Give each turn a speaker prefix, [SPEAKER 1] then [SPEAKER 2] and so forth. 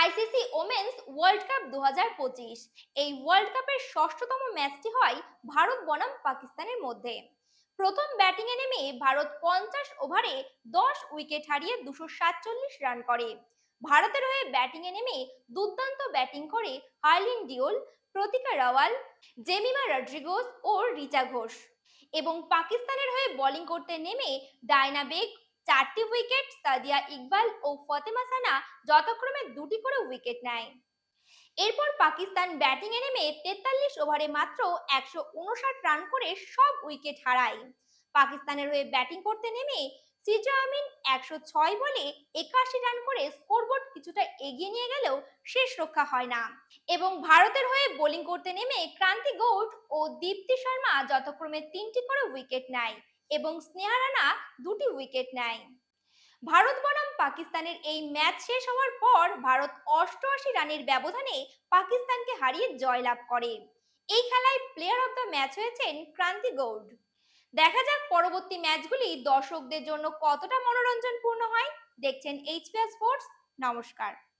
[SPEAKER 1] ICC women's world cup 2025। এই world কাপের ষষ্ঠতম ম্যাচটি হয় ভারত বনাম পাকিস্তানের মধ্যে। প্রথম ব্যাটিংয়ে নেমে ভারত 50 ওভারে 10 উইকেট হারিয়ে 247 রান করে। ভারতের হয়ে ব্যাটিংয়ে নেমে দুর্দান্ত ব্যাটিং করে হার্লিন ডিওল, প্রতিকা রাওয়াল, জেমিমা রড্রিগোস ও রিচা ঘোষ। এবং পাকিস্তানের হয়ে বোলিং করতে নেমে ডায়না বেগ 4টি উইকেট, সাদিয়া ইকবাল ও ফতেমা সানা যথাক্রমে 2টি করে উইকেট নেয়। এরপর পাকিস্তান ব্যাটিংয়ে নেমে 43 ওভারে মাত্র 159 রান করে সব উইকেট হারায়। পাকিস্তানের হয়ে ব্যাটিং করতে নেমে সিজা আমিন 106 বলে 81 রান করে স্কোরবোর্ড কিছুটা এগিয়ে নিয়ে গেলেও শেষ রক্ষা হয় না। এবং ভারতের হয়ে বোলিং করতে নেমে ক্রান্তি গৌড় ও দীপ্তি শর্মা যথাক্রমে 3টি করে উইকেট নেয় এবং স্নেহা রানা 2টি উইকেট নেয়। ভারত বনাম পাকিস্তানের এই ম্যাচ শেষ হওয়ার পর ভারত 88 রানের ব্যবধানে পাকিস্তানকে হারিয়ে জয়লাভ করে। এই খেলায় প্লেয়ার অব দ্য ম্যাচ হয়েছেন ক্রান্তি গৌড়। দেখা যাক পরবর্তী ম্যাচগুলি দর্শকদের জন্য কতটা মনোরঞ্জনপূর্ণ হয়। দেখছেন এইচপিএস স্পোর্টস। নমস্কার।